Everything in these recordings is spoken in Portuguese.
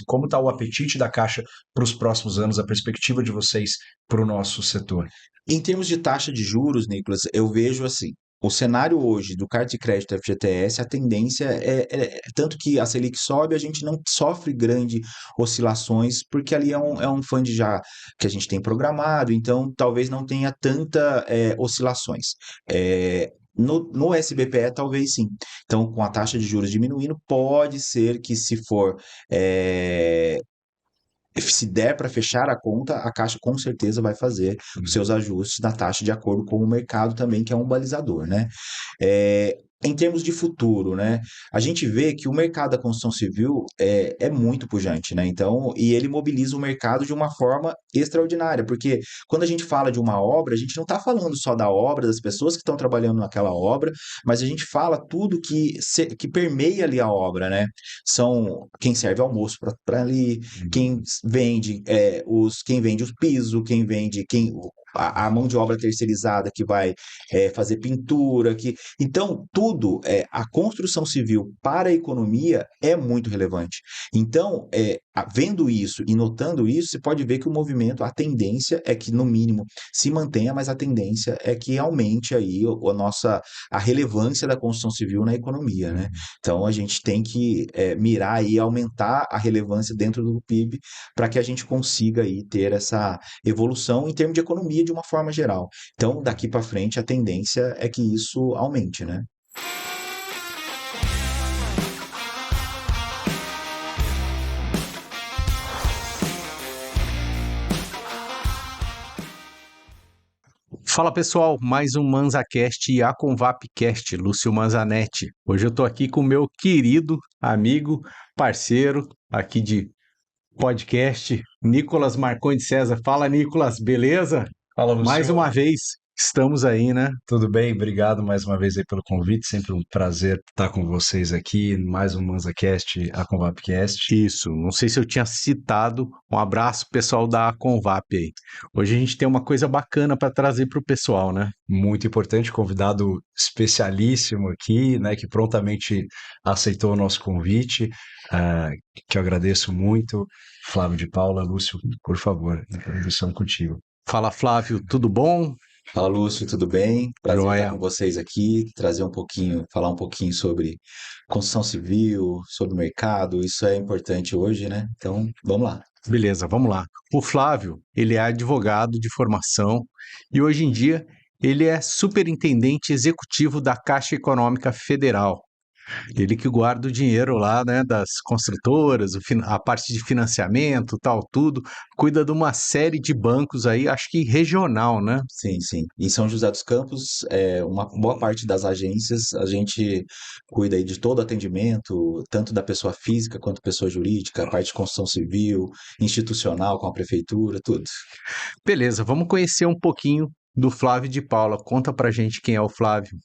como está o apetite da Caixa para os próximos anos, a perspectiva de vocês para o nosso setor? Em termos de taxa de juros, Nicolas, eu vejo assim, o cenário hoje do cartão de crédito FGTS, a tendência tanto que a Selic sobe, a gente não sofre grande oscilações, porque ali é um fund já que a gente tem programado, então talvez não tenha tanta oscilações. No SBPE, talvez sim. Então, com a taxa de juros diminuindo, pode ser que se der para fechar a conta, a Caixa com certeza vai fazer os seus ajustes na taxa de acordo com o mercado também, que é um balizador, né? Em termos de futuro, né? A gente vê que o mercado da construção civil é muito pujante, né? Então, e ele mobiliza o mercado de uma forma extraordinária, porque quando a gente fala de uma obra, a gente não está falando só da obra, das pessoas que estão trabalhando naquela obra, mas a gente fala tudo que permeia ali a obra, né? São quem serve almoço para ali, quem vende quem vende os pisos, a mão de obra terceirizada que vai fazer pintura, então tudo a construção civil para a economia é muito relevante. Então, vendo isso e notando isso, você pode ver que o movimento, a tendência é que no mínimo se mantenha, mas a tendência é que aumente aí a relevância da construção civil na economia, né? Então a gente tem que mirar e aumentar a relevância dentro do PIB para que a gente consiga aí ter essa evolução em termos de economia de uma forma geral. Então, daqui para frente, a tendência é que isso aumente, né? Fala pessoal, mais um ManzaCast e a Convapcast, Lúcio Manzanetti. Hoje eu tô aqui com o meu querido amigo, parceiro aqui de podcast, Nicolas Marcondes César. Fala, Nicolas, beleza? Fala, Lúcio. Mais uma vez, estamos aí, né? Tudo bem? Obrigado mais uma vez aí pelo convite. Sempre um prazer estar com vocês aqui. Mais um ManzaCast, a Convapcast. Isso, não sei se eu tinha citado. Um abraço pessoal da Convap aí. Hoje a gente tem uma coisa bacana para trazer para o pessoal, né? Muito importante, convidado especialíssimo aqui, né, que prontamente aceitou o nosso convite, que eu agradeço muito. Flávio de Paula, Lúcio, por favor, introdução contigo. Fala, Flávio, tudo bom? Fala, Lúcio, tudo bem? Prazer Joia. estar com vocês aqui, falar um pouquinho sobre construção civil, sobre mercado, isso é importante hoje, né? Então, vamos lá. Beleza, vamos lá. O Flávio, ele é advogado de formação e hoje em dia ele é superintendente executivo da Caixa Econômica Federal. Ele que guarda o dinheiro lá, né, das construtoras, a parte de financiamento, tal, tudo, cuida de uma série de bancos aí, acho que regional, né? Sim, sim. Em São José dos Campos, uma boa parte das agências, a gente cuida aí de todo o atendimento, tanto da pessoa física quanto pessoa jurídica, a parte de construção civil, institucional com a prefeitura, tudo. Beleza, vamos conhecer um pouquinho do Flávio de Paula. Conta pra gente quem é o Flávio.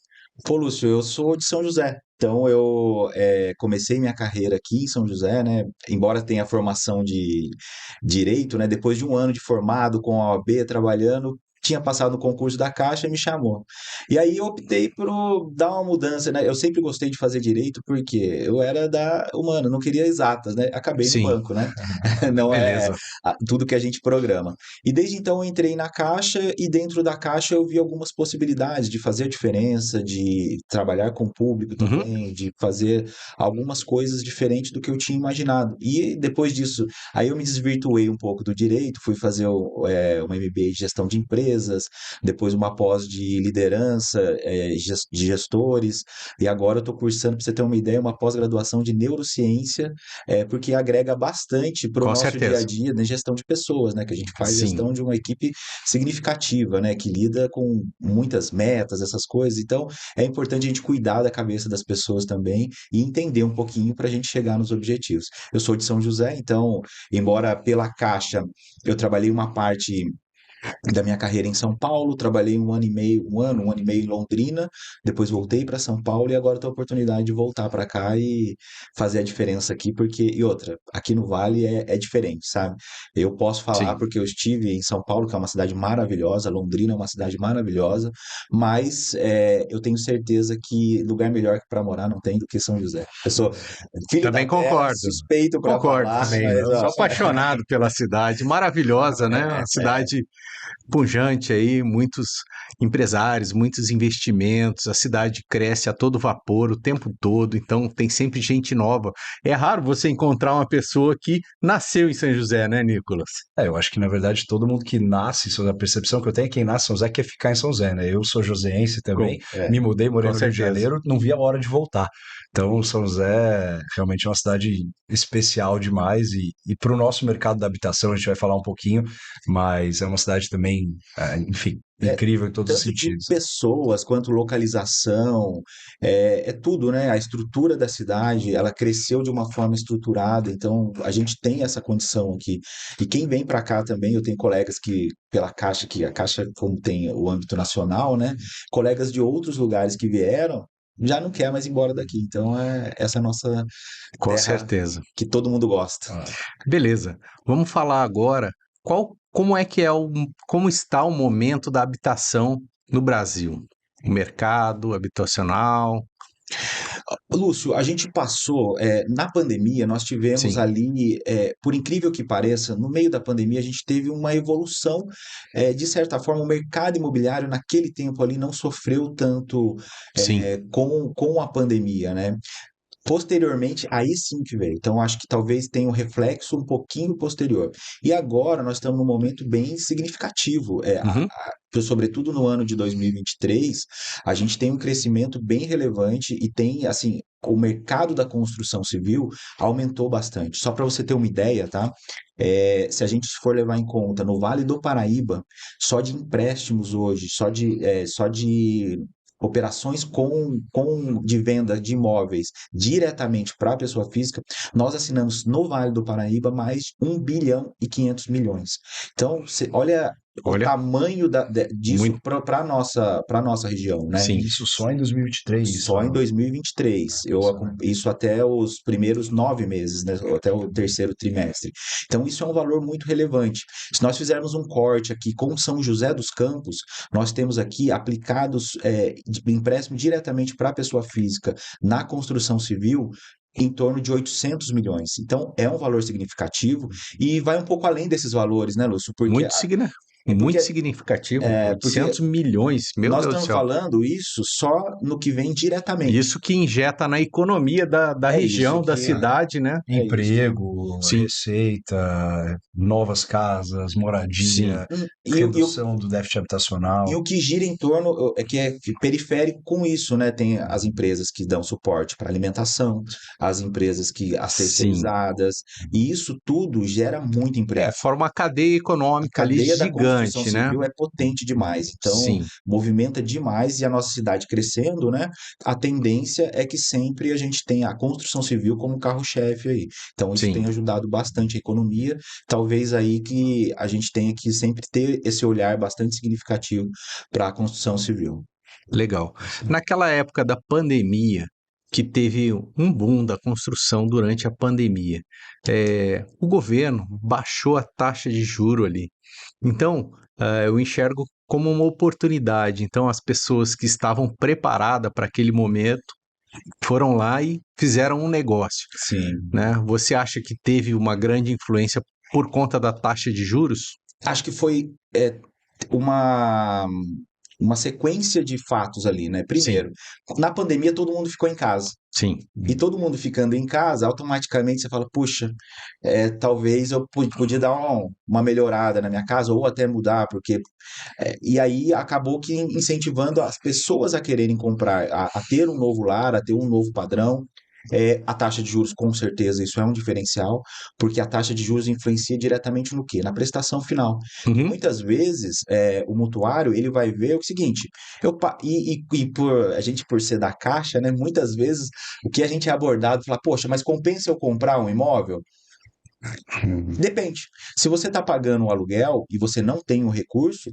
Pô, Lúcio, eu sou de São José. Então, eu comecei minha carreira aqui em São José, né? Embora tenha formação de direito, né? Depois de um ano de formado com a OAB, trabalhando, tinha passado no concurso da Caixa e me chamou. E aí eu optei por dar uma mudança, né? Eu sempre gostei de fazer direito porque eu era da humana, não queria exatas, né? Acabei no Sim, banco, né? Não é beleza. tudo que a gente programa. E desde então eu entrei na Caixa e dentro da Caixa eu vi algumas possibilidades de fazer a diferença, de trabalhar com o público Uhum. também, de fazer algumas coisas diferentes do que eu tinha imaginado. E depois disso, aí eu me desvirtuei um pouco do direito, fui fazer uma MBA de gestão de empresas, depois uma pós de liderança, de gestores, e agora eu estou cursando, para você ter uma ideia, uma pós-graduação de neurociência, porque agrega bastante para o Com nosso dia a certeza. dia na gestão de pessoas, né? Que a gente faz Sim. gestão de uma equipe significativa, né? Que lida com muitas metas, essas coisas. Então, é importante a gente cuidar da cabeça das pessoas também e entender um pouquinho para a gente chegar nos objetivos. Eu sou de São José, então, embora pela Caixa eu trabalhei uma parte da minha carreira em São Paulo, trabalhei um ano e meio em Londrina, depois voltei para São Paulo e agora tenho a oportunidade de voltar para cá e fazer a diferença aqui, porque, e outra, aqui no Vale é diferente, sabe? Eu posso falar Sim. porque eu estive em São Paulo, que é uma cidade maravilhosa, Londrina é uma cidade maravilhosa, mas eu tenho certeza que lugar melhor para morar não tem do que São José. Eu sou filho da Também terra, concordo. suspeito para Concordo falar, também. mas Sou ó, apaixonado pela cidade, maravilhosa, né? Uma cidade pujante aí, muitos empresários, muitos investimentos, a cidade cresce a todo vapor o tempo todo, então tem sempre gente nova. É raro você encontrar uma pessoa que nasceu em São José, né, Nicolas? Eu acho que na verdade todo mundo que nasce, a percepção que eu tenho é que quem nasce em São José quer ficar em São José, né? Eu sou joseense também, é, me mudei, morei Com no Rio de certeza. Janeiro, não vi a hora de voltar. Então, São José realmente é uma cidade especial demais e para o nosso mercado da habitação a gente vai falar um pouquinho, mas é uma cidade também, enfim, é, incrível em todos os tanto de sentidos. pessoas quanto localização, é tudo, né? A estrutura da cidade, ela cresceu de uma forma estruturada, então a gente tem essa condição aqui. E quem vem para cá também, eu tenho colegas que, pela Caixa, que a Caixa, como tem o âmbito nacional, né? Colegas de outros lugares que vieram, já não quer mais ir embora daqui. Então é essa nossa Com terra certeza. que todo mundo gosta. Beleza. Vamos falar agora como é que como está o momento da habitação no Brasil? O mercado habitacional? Lúcio, a gente passou, na pandemia, nós tivemos Sim, ali, por incrível que pareça, no meio da pandemia, a gente teve uma evolução, de certa forma, o mercado imobiliário naquele tempo ali não sofreu tanto, sim. com a pandemia, né? Posteriormente, aí sim que veio. Então, acho que talvez tenha um reflexo um pouquinho posterior. E agora nós estamos num momento bem significativo. Uhum. Sobretudo no ano de 2023, a gente tem um crescimento bem relevante e tem, assim, o mercado da construção civil aumentou bastante. Só para você ter uma ideia, tá? Se a gente for levar em conta no Vale do Paraíba, só de empréstimos hoje, só de operações de venda de imóveis diretamente para a pessoa física, nós assinamos no Vale do Paraíba mais 1,5 bilhão. Então, olha o Olha, tamanho disso muito, para nossa região, né? sim. Isso só em 2023, Só em Flávio. 2023, Impressionante. isso até os primeiros 9 meses, né? Até o terceiro trimestre. Então, isso é um valor muito relevante. Se nós fizermos um corte aqui com São José dos Campos, nós temos aqui aplicados empréstimo diretamente para a pessoa física na construção civil em torno de 800 milhões. Então, é um valor significativo e vai um pouco além desses valores, né, Lúcio? Porque, Muito, signi- é muito porque, significativo. porque 800 milhões, meu nós Deus do estamos céu. falando isso só no que vem diretamente. Isso que injeta na economia da É isso região, da que cidade, né? é isso. Emprego, Sim, receita, novas casas, sim, moradia, redução do déficit E habitacional. o que gira em torno é que é periférico com isso, né? Tem as empresas que dão suporte para alimentação, as empresas que as sim. terceirizadas, e isso tudo gera muito É, emprego. forma uma cadeia A econômica ali cadeia da construção gigante, né? civil é potente demais, então Sim, movimenta demais e a nossa cidade crescendo, né? A tendência é que sempre a gente tenha a construção civil como carro-chefe aí. Então isso tem sim, ajudado bastante a economia. Talvez aí que a gente tenha que sempre ter esse olhar bastante significativo para a construção civil. legal. Naquela época da pandemia, que teve um boom da construção durante a pandemia, o governo baixou a taxa de juro ali. Então, eu enxergo como uma oportunidade. Então, as pessoas que estavam preparadas para aquele momento foram lá e fizeram um negócio, Sim. né? Você acha que teve uma grande influência por conta da taxa de juros? Acho que foi uma uma sequência de fatos ali, né? Sim, Primeiro, na pandemia todo mundo ficou em casa. sim, E todo mundo ficando em casa, automaticamente você fala, puxa, talvez eu podia dar uma melhorada na minha casa, ou até mudar, porque. E aí acabou que incentivando as pessoas a quererem comprar, a ter um novo lar, a ter um novo padrão. A taxa de juros, com certeza, isso é um diferencial, porque a taxa de juros influencia diretamente no quê? Na prestação final. E uhum, muitas vezes o mutuário ele vai ver o seguinte, a gente por ser da Caixa, né, muitas vezes o que a gente é abordado, fala, poxa, mas compensa eu comprar um imóvel? Depende. Se você está pagando um aluguel e você não tem um recurso,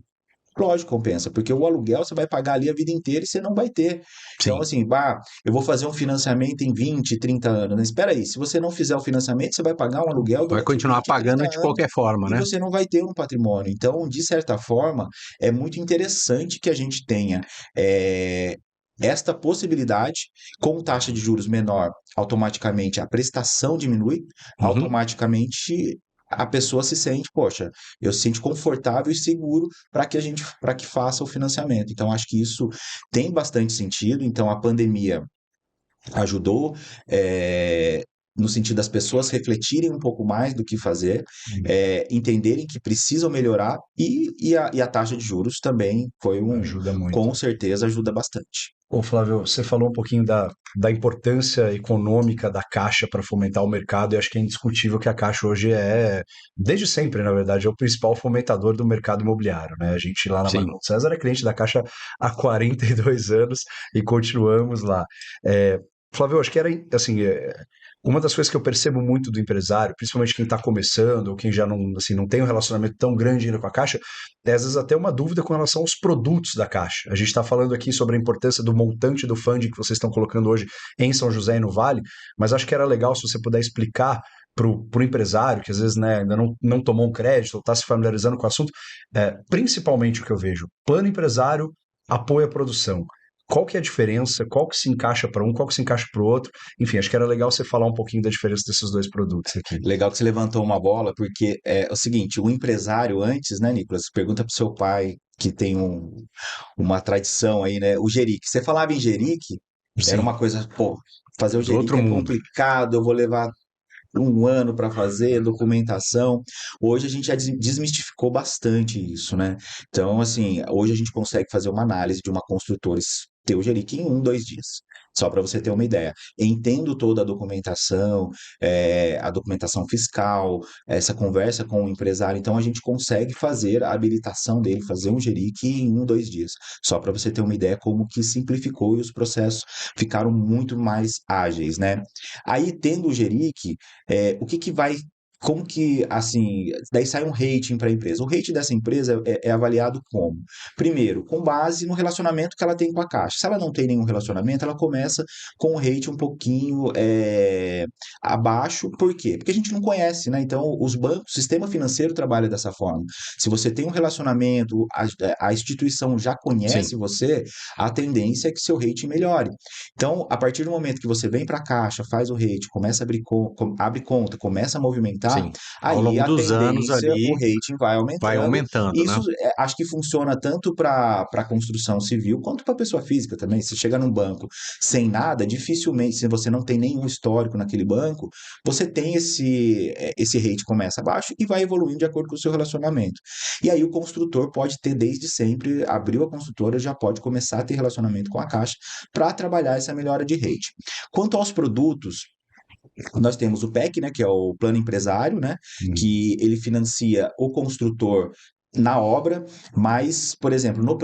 lógico, compensa, porque o aluguel você vai pagar ali a vida inteira e você não vai ter. Então, Sim. assim, eu vou fazer um financiamento em 20, 30 anos. Mas espera aí, se você não fizer o financiamento, você vai pagar um aluguel Vai durante continuar 20, 30 pagando de anos qualquer forma, e né? você não vai ter um patrimônio. Então, de certa forma, é muito interessante que a gente tenha esta possibilidade, com taxa de juros menor, automaticamente a prestação diminui, Uhum. automaticamente a pessoa se sente, poxa, eu se sente confortável e seguro para que faça o financiamento. Então, acho que isso tem bastante sentido. Então, a pandemia ajudou, no sentido das pessoas refletirem um pouco mais do que fazer, entenderem que precisam melhorar e a taxa de juros também Ajuda muito. com certeza ajuda bastante. Ô, Flávio, você falou um pouquinho da importância econômica da Caixa para fomentar o mercado, e acho que é indiscutível que a Caixa hoje desde sempre, na verdade, é o principal fomentador do mercado imobiliário, né? A gente lá na Sim. Marcondes César é cliente da Caixa há 42 anos e continuamos lá. É, Flávio, acho que era assim, uma das coisas que eu percebo muito do empresário, principalmente quem está começando ou quem já não, assim, não tem um relacionamento tão grande ainda com a Caixa, é às vezes até uma dúvida com relação aos produtos da Caixa. A gente está falando aqui sobre a importância do montante do funding que vocês estão colocando hoje em São José e no Vale, mas acho que era legal se você puder explicar para o empresário, que às vezes, né, ainda não tomou um crédito ou está se familiarizando com o assunto, principalmente o que eu vejo, plano empresário, apoio à produção. Qual que é a diferença? Qual que se encaixa para um? Qual que se encaixa para o outro? Enfim, acho que era legal você falar um pouquinho da diferença desses dois produtos aqui. Legal que você levantou uma bola, porque é o seguinte, o empresário antes, né, Nicolas, pergunta para o seu pai, que tem uma tradição aí, né, o jerique. Você falava em jerique, era Sim. uma coisa, pô, fazer o Do outro jerique é mundo. complicado, eu vou levar um ano para fazer documentação. Hoje a gente já desmistificou bastante isso, né? Então, assim, hoje a gente consegue fazer uma análise de uma construtora Teugeric em 1, 2 dias. Só para você ter uma ideia. Entendo toda a documentação fiscal, essa conversa com o empresário. Então, a gente consegue fazer a habilitação dele, fazer um Geric em 1, 2 dias. Só para você ter uma ideia como que simplificou e os processos ficaram muito mais ágeis, né? Aí, tendo o Geric, o que que vai. Como que, assim, daí sai um rating para a empresa. O rating dessa empresa é avaliado como? Primeiro, com base no relacionamento que ela tem com a Caixa. Se ela não tem nenhum relacionamento, ela começa com um rating um pouquinho abaixo. Por quê? Porque a gente não conhece, né? Então, os bancos, o sistema financeiro trabalha dessa forma. Se você tem um relacionamento, a instituição já Sim. conhece você, a tendência é que seu rating melhore. Então, a partir do momento que você vem para a Caixa, faz o rate, começa a abre conta, começa a movimentar, Sim. Ao aí longo a dos anos tendência, o ali rating vai vai aumentando. aumentando, né? Isso acho que funciona tanto para construção civil quanto para pessoa física também. Se chega num banco sem nada, dificilmente, se você não tem nenhum histórico naquele banco, você tem esse rate começa abaixo e vai evoluindo de acordo com o seu relacionamento. E aí o construtor pode ter desde sempre, abriu a construtora, já pode começar a ter relacionamento com a Caixa para trabalhar essa melhora de rate. Quanto aos produtos, nós temos o PEC, né, que é o plano empresário, né, que ele financia o construtor na obra, mas, por exemplo, no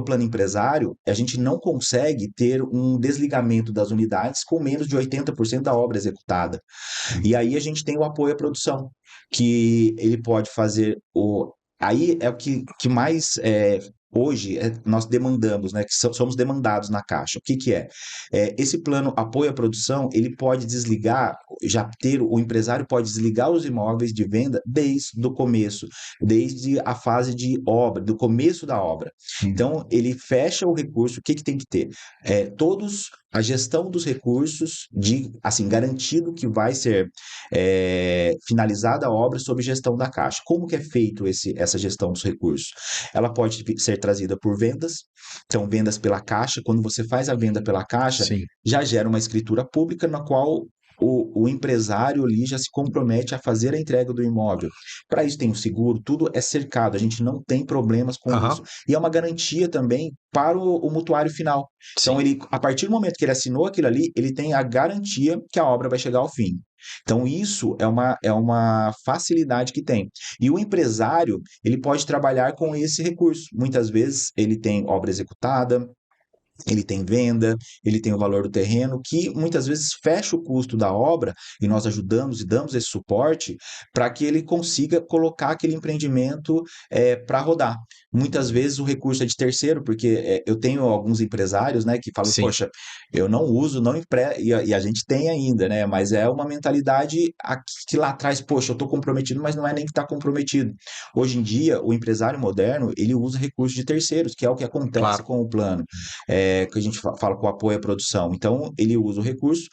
plano empresário, a gente não consegue ter um desligamento das unidades com menos de 80% da obra executada. E aí a gente tem o apoio à produção, que ele pode fazer o. Aí é o que mais hoje nós demandamos, né? Que somos demandados na Caixa. O que, que é? Esse plano apoio à produção, ele pode desligar, o empresário pode desligar os imóveis de venda desde o começo, desde a fase de obra, do começo da obra. Então, ele fecha o recurso, o que, que tem que ter? A gestão dos recursos, assim, garantido que vai ser finalizada a obra sob gestão da Caixa. Como que é feito essa gestão dos recursos? Ela pode ser trazida por vendas, então vendas pela Caixa. Quando você faz a venda pela Caixa, Sim. já gera uma escritura pública na qual o empresário ali já se compromete a fazer a entrega do imóvel. Para isso tem o seguro, tudo é cercado, a gente não tem problemas com isso. Aham. E é uma garantia também para o mutuário final. Sim. Então, a partir do momento que ele assinou aquilo ali, ele tem a garantia que a obra vai chegar ao fim. Então, isso é uma facilidade que tem. E o empresário, ele pode trabalhar com esse recurso. Muitas vezes, ele tem obra executada, ele tem venda, ele tem o valor do terreno, que muitas vezes fecha o custo da obra, e nós ajudamos e damos esse suporte para que ele consiga colocar aquele empreendimento para rodar. Muitas vezes o recurso é de terceiro, porque eu tenho alguns empresários, né, que falam, Sim, poxa, eu não uso, não empre... e a gente tem ainda, né, mas é uma mentalidade aqui, que lá atrás, poxa, eu estou comprometido, mas não é nem que está comprometido. Hoje em dia, o empresário moderno, ele usa recursos de terceiros, que é o que acontece claro. com o plano que a gente fala com apoio à produção. Então, ele usa o recurso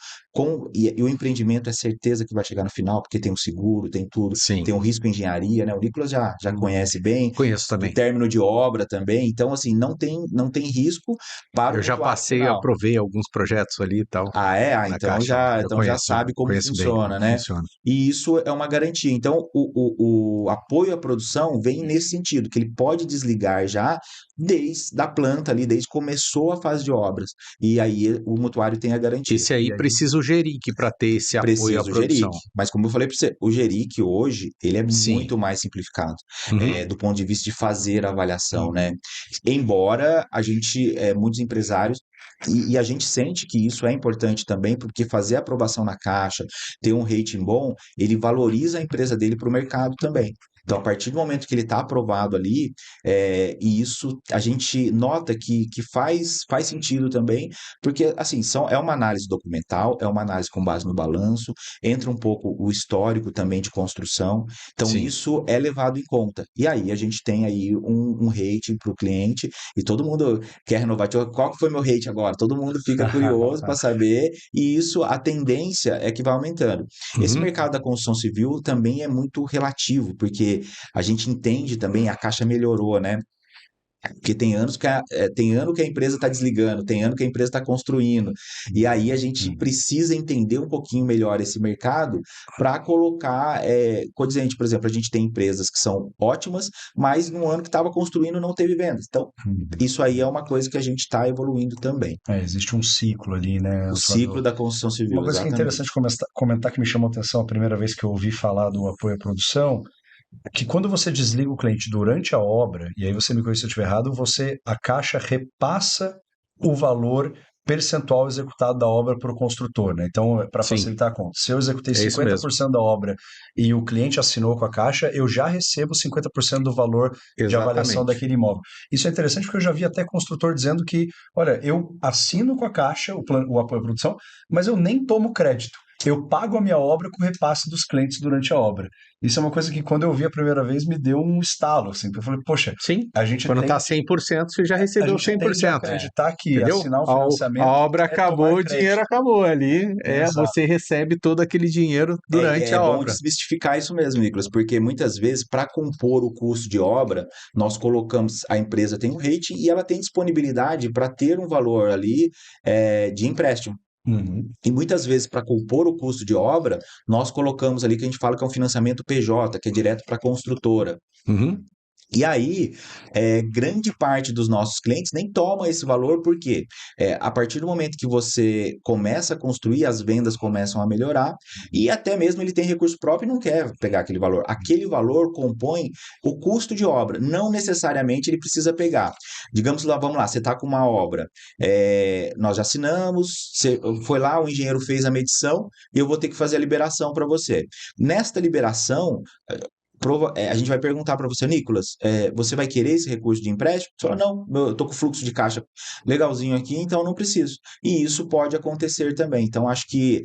e o empreendimento é certeza que vai chegar no final, porque tem o seguro, tem tudo, Sim. tem o risco em engenharia, né? O Nicolas já conhece bem, Conheço do também. término de obra também. Então, assim, não tem risco para o Eu já mutuário passei, final. aprovei alguns projetos ali e tal, Ah, é? Ah, na então Caixa. já, Eu então já conheço, sabe como conheço bem como funciona, que né? funciona. E isso é uma garantia. Então, o apoio à produção vem nesse sentido, que ele pode desligar já desde a planta ali, desde que começou a fase de obras. E aí o mutuário tem a garantia. Esse aí E aí, precisa o Geric para ter esse apoio à Precisa o Geric. produção. Mas como eu falei para você, o Geric hoje, ele é Sim. muito mais simplificado, Uhum. do ponto de vista de fazer a avaliação, né? Embora a gente, muitos empresários, e a gente sente que isso é importante também, porque fazer a aprovação na Caixa, ter um rating bom, ele valoriza a empresa dele para o mercado também. Então, a partir do momento que ele está aprovado ali, e isso a gente nota que faz sentido também, porque, assim, é uma análise documental, é uma análise com base no balanço, entra um pouco o histórico também de construção, então Sim. isso é levado em conta. E aí a gente tem aí um rating para o cliente, e todo mundo quer renovar. Tipo, qual que foi meu rate agora? Todo mundo fica curioso para saber, e isso, a tendência é que vai aumentando. Esse Uhum. mercado da construção civil também é muito relativo, porque a gente entende também, a Caixa melhorou, né? Porque tem ano que a empresa está desligando, tem ano que a empresa está construindo. E aí a gente precisa entender um pouquinho melhor esse mercado para colocar condizente. Por exemplo, a gente tem empresas que são ótimas, mas no ano que estava construindo não teve vendas. Então, isso aí é uma coisa que a gente está evoluindo também. existe um ciclo ali, né, O Flávio? ciclo da construção Uma civil, coisa que é interessante exatamente. comentar que me chamou a atenção a primeira vez que eu ouvi falar do apoio à produção, é que quando você desliga o cliente durante a obra, e aí você me corrija se eu estiver errado, a Caixa repassa o valor percentual executado da obra para o construtor, né? Então, para Sim, facilitar a conta, se eu executei é isso mesmo. 50% da obra e o cliente assinou com a Caixa, eu já recebo 50% do valor de avaliação Exatamente. daquele imóvel. Isso é interessante porque eu já vi até construtor dizendo que, olha, eu assino com a Caixa o apoio à produção, mas eu nem tomo crédito. Eu pago a minha obra com o repasse dos clientes durante a obra. Isso é uma coisa que, quando eu vi a primeira vez, me deu um estalo, assim, porque eu falei, poxa, Sim. a gente Quando está tende, 100%, você já a recebeu gente tende a 100%. acreditar que Entendeu? assinar o A financiamento obra é tomar acabou, o dinheiro crédito. acabou ali. Exato. Você recebe todo aquele dinheiro durante É a bom obra. desmistificar isso mesmo, Nicolas, porque muitas vezes, para compor o custo de obra, nós colocamos, a empresa tem um rating e ela tem disponibilidade para ter um valor ali de empréstimo. Uhum. E muitas vezes, para compor o custo de obra, nós colocamos ali que a gente fala que é um financiamento PJ, que é direto para a construtora. Uhum. E aí, grande parte dos nossos clientes nem toma esse valor, porque a partir do momento que você começa a construir, as vendas começam a melhorar, e até mesmo ele tem recurso próprio e não quer pegar aquele valor. Aquele valor compõe o custo de obra, não necessariamente ele precisa pegar. Digamos lá, vamos lá, você está com uma obra, nós já assinamos, você foi lá, o engenheiro fez a medição, e eu vou ter que fazer a liberação para você. Nesta liberação, a gente vai perguntar para você, Nicolas, você vai querer esse recurso de empréstimo? Você fala, não, eu estou com fluxo de caixa legalzinho aqui, então não preciso. E isso pode acontecer também. Então, acho que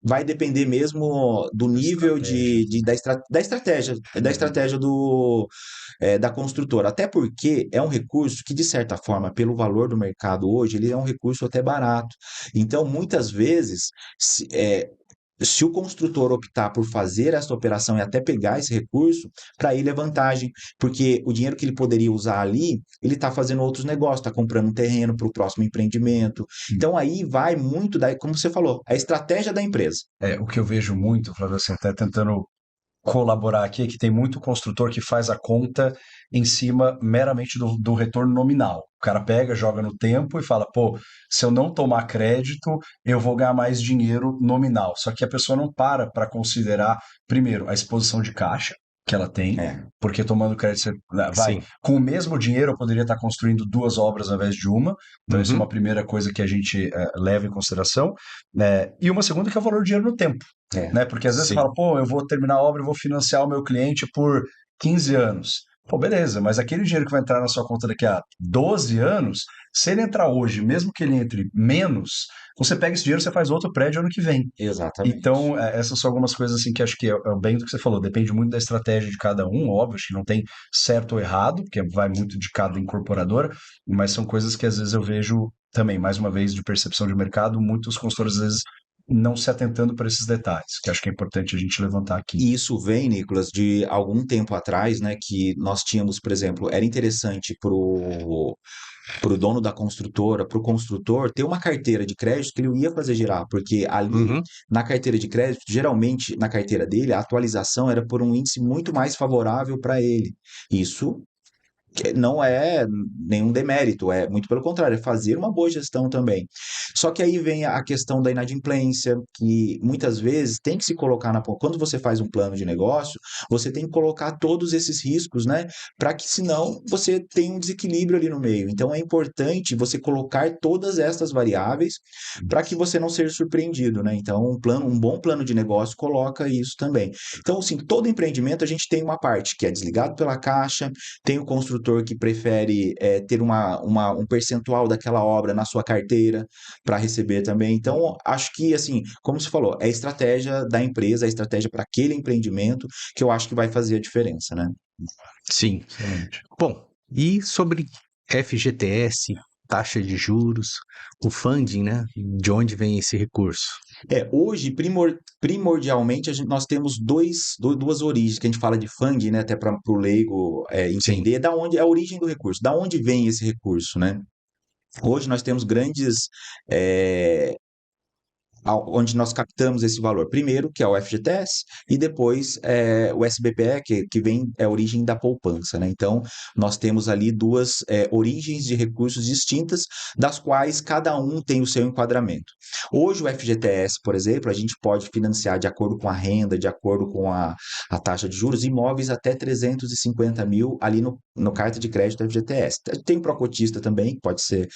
vai depender mesmo do Da nível estratégia. da estratégia da construtora. Até porque é um recurso que, de certa forma, pelo valor do mercado hoje, ele é um recurso até barato. Então, muitas vezes, se o construtor optar por fazer essa operação e até pegar esse recurso, para ele é vantagem, porque o dinheiro que ele poderia usar ali, ele está fazendo outros negócios, está comprando um terreno para o próximo empreendimento. Então aí vai muito da, como você falou, a estratégia da empresa. O que eu vejo muito, Flávio, assim, até tentando colaborar aqui, é que tem muito construtor que faz a conta em cima meramente do retorno nominal. O cara pega, joga no tempo e fala, pô, se eu não tomar crédito, eu vou ganhar mais dinheiro nominal. Só que a pessoa não para considerar, primeiro, a exposição de caixa, que ela tem, É. porque tomando crédito, você vai, Sim. com o mesmo dinheiro eu poderia estar construindo 2 obras ao invés de uma, então isso é Uhum. uma primeira coisa que a gente leva em consideração, né? E uma segunda que é o valor do dinheiro no tempo, É. né? Porque às vezes você Sim. fala, pô, eu vou terminar a obra e vou financiar o meu cliente por 15 anos. Pô, beleza, mas aquele dinheiro que vai entrar na sua conta daqui a 12 anos, se ele entrar hoje, mesmo que ele entre menos, você pega esse dinheiro e você faz outro prédio ano que vem. Exatamente. Então, essas são algumas coisas assim que acho que é bem do que você falou, depende muito da estratégia de cada um, óbvio, acho que não tem certo ou errado, porque vai muito de cada incorporadora, mas são coisas que às vezes eu vejo também, mais uma vez, de percepção de mercado, muitos consultores às vezes não se atentando para esses detalhes, que acho que é importante a gente levantar aqui. E isso vem, Nicolas, de algum tempo atrás, né, que nós tínhamos, por exemplo, era interessante pro dono da construtora, pro construtor, ter uma carteira de crédito que ele ia fazer girar, porque ali, Uhum. na carteira de crédito, geralmente, na carteira dele, a atualização era por um índice muito mais favorável para ele. Isso que não é nenhum demérito, é muito pelo contrário, é fazer uma boa gestão também. Só que aí vem a questão da inadimplência, que muitas vezes tem que se colocar quando você faz um plano de negócio, você tem que colocar todos esses riscos, né? Para que senão você tem um desequilíbrio ali no meio. Então é importante você colocar todas essas variáveis para que você não seja surpreendido, né? Então um bom plano de negócio coloca isso também. Então, assim, todo empreendimento a gente tem uma parte que é desligado pela caixa, tem o construtor que prefere ter um percentual daquela obra na sua carteira para receber também. Então, acho que, assim, como você falou, é a estratégia da empresa, é a estratégia para aquele empreendimento que eu acho que vai fazer a diferença, né? Sim. Excelente. Bom, e sobre FGTS, taxa de juros, o funding, né? De onde vem esse recurso? Hoje, primordialmente, nós temos duas origens, que a gente fala de funding, né, até para o leigo Sim. entender da onde é a origem do recurso, da onde vem esse recurso, né? Hoje nós temos grandes é, onde nós captamos esse valor. Primeiro, que é o FGTS, e depois o SBPE, que vem a origem da poupança, né? Então, nós temos ali duas origens de recursos distintas, das quais cada um tem o seu enquadramento. Hoje, o FGTS, por exemplo, a gente pode financiar de acordo com a renda, de acordo com a taxa de juros, imóveis até 350 mil ali no carta de crédito FGTS. Tem procotista também, que pode ser,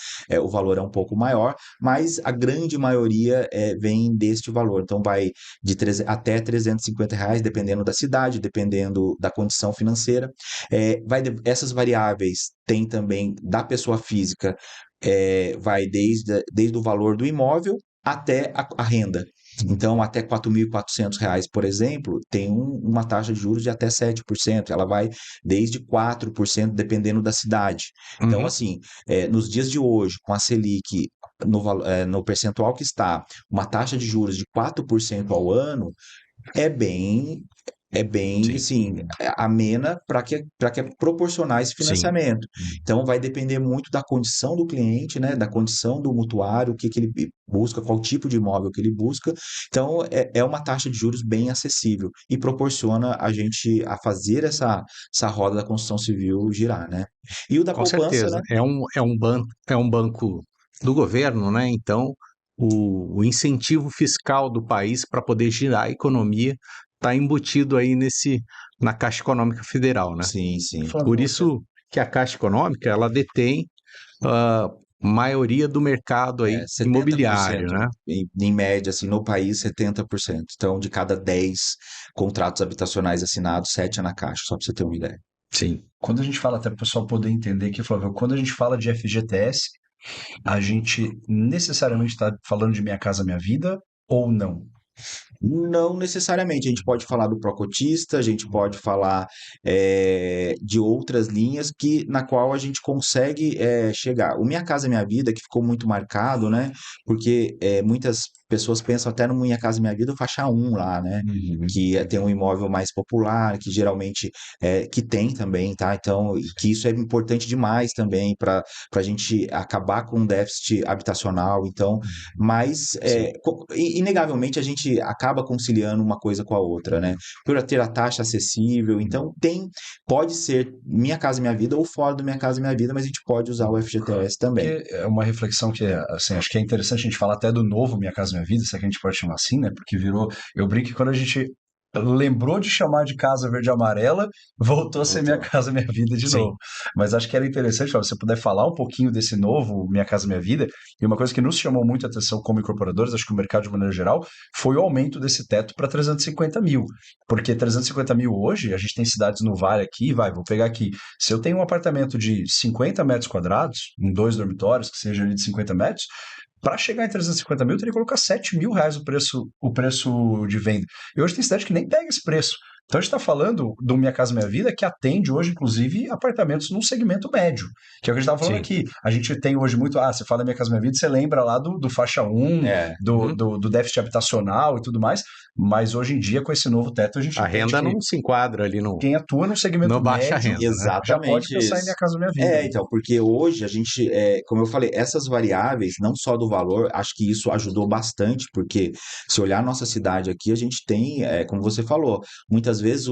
o valor é um pouco maior, mas a grande maioria vem deste valor. Então, vai até R$ 350, dependendo da cidade, dependendo da condição financeira. Essas variáveis tem também da pessoa física, vai desde o valor do imóvel até a renda. Então, até R$ 4.400, por exemplo, tem uma taxa de juros de até 7%. Ela vai desde 4%, dependendo da cidade. Então, Uhum. assim, nos dias de hoje, com a Selic no percentual que está, uma taxa de juros de 4% ao ano, é bem, Sim, assim, amena para que proporcionar esse sim. financiamento. Então, vai depender muito da condição do cliente, né, da condição do mutuário, o que ele busca, qual tipo de imóvel que ele busca. Então, é uma taxa de juros bem acessível e proporciona a gente a fazer essa roda da construção civil girar, né? E o da Com poupança, certeza. né? É um banco do governo, né? Então, o incentivo fiscal do país para poder girar a economia está embutido aí na Caixa Econômica Federal, né? Sim, sim. Flávio, Por isso que a Caixa Econômica ela detém a maioria do mercado aí 70%, imobiliário, né? em média, assim, no país, 70%. Então, de cada 10 contratos habitacionais assinados, 7 é na Caixa, só para você ter uma ideia. Sim. quando a gente fala, até para o pessoal poder entender aqui, Flávio, quando a gente fala de FGTS, a gente necessariamente está falando de Minha Casa Minha Vida ou não? Não necessariamente, a gente pode falar do procotista, a gente pode falar de outras linhas na qual a gente consegue chegar. O Minha Casa Minha Vida, que ficou muito marcado, né? Porque muitas pessoas pensam até no Minha Casa Minha Vida, o faixa 1 lá, né? Uhum. Que tem um imóvel mais popular, que geralmente que tem também, tá? Então, que isso é importante demais também para a gente acabar com o déficit habitacional. Então, mas Sim. inegavelmente a gente acaba conciliando uma coisa com a outra, né? Por ter a taxa acessível, então pode ser Minha Casa Minha Vida ou fora do Minha Casa Minha Vida, mas a gente pode usar o FGTS também. Porque é uma reflexão que, assim, acho que é interessante a gente falar até do novo Minha Casa Minha Vida, se é que a gente pode chamar assim, né? Porque virou. Eu brinco que quando a gente lembrou de chamar de Casa Verde e Amarela, voltou a ser Minha Voltou. Casa Minha Vida de Sim. novo. Mas acho que era interessante, ó, se você puder falar um pouquinho desse novo Minha Casa Minha Vida, e uma coisa que nos chamou muito a atenção como incorporadores, acho que o mercado de maneira geral, foi o aumento desse teto para 350 mil. Porque 350 mil hoje, a gente tem cidades no Vale aqui, vou pegar aqui, se eu tenho um apartamento de 50 metros quadrados, em 2 dormitórios, que seja ali de 50 metros, para chegar em 350 mil, eu teria que colocar 7 mil reais o preço de venda. E hoje tem cidade que nem pega esse preço. Então a gente está falando do Minha Casa Minha Vida, que atende hoje, inclusive, apartamentos num segmento médio. Que é o que a gente estava falando Sim. aqui. A gente tem hoje muito. Você fala da Minha Casa Minha Vida, você lembra lá do faixa 1, É. do déficit habitacional e tudo mais. Mas hoje em dia, com esse novo teto, a gente A entende renda que não se enquadra ali no, quem atua no segmento no baixa médio renda, né? já pode Exatamente pensar em isso. Minha Casa Minha Vida. Então, porque hoje a gente, como eu falei, essas variáveis, não só do valor, acho que isso ajudou bastante, porque se olhar a nossa cidade aqui, a gente tem, como você falou, muitas vezes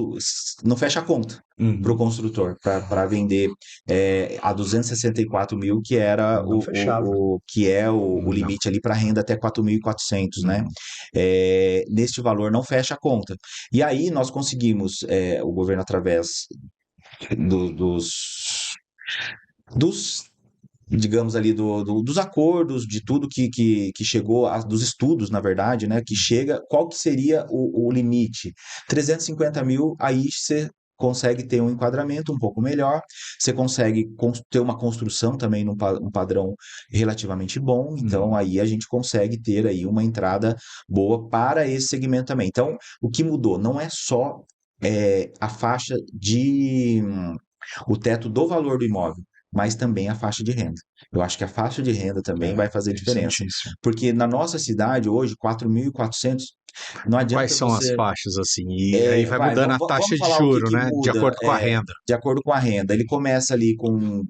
não fecha a conta para o Uhum. construtor, para vender a 264 mil, que era Não fechava. que é o Não. limite ali para renda até 4.400, né? Uhum. Neste valor não fecha a conta. E aí nós conseguimos, o governo através dos digamos ali, dos acordos, de tudo que chegou, dos estudos, na verdade, né, que chega, qual que seria o limite? 350 mil, aí você consegue ter um enquadramento um pouco melhor, você consegue ter uma construção também num um padrão relativamente bom, então aí a gente consegue ter aí uma entrada boa para esse segmento também. Então, o que mudou não é só a faixa o teto do valor do imóvel, mas também a faixa de renda. Eu acho que a faixa de renda também vai fazer diferença. Interessantíssimo. Porque na nossa cidade, hoje, 4.400, não Quais adianta são as você. faixas assim? E aí vai mudando a taxa Vamos de falar o juro, que né? De muda acordo com a renda. de acordo com a renda. Ele começa ali com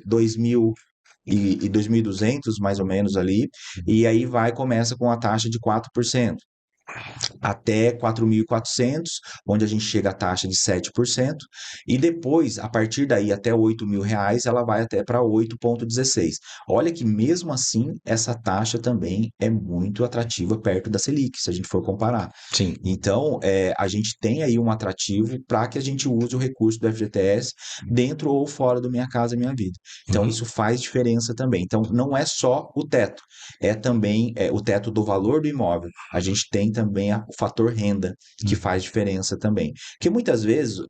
2.000 e 2.200, mais ou menos ali, e aí começa com a taxa de 4%. Até 4.400, onde a gente chega à taxa de 7%, e depois, a partir daí, até 8 mil reais, ela vai até para 8,16. Olha que mesmo assim, essa taxa também é muito atrativa perto da Selic, se a gente for comparar. Sim. Então, a gente tem aí um atrativo para que a gente use o recurso do FGTS dentro ou fora do Minha Casa Minha Vida. Então, isso faz diferença também. Então, não é só o teto, é também o teto do valor do imóvel. A gente tem também o fator renda, que faz diferença também. Porque muitas vezes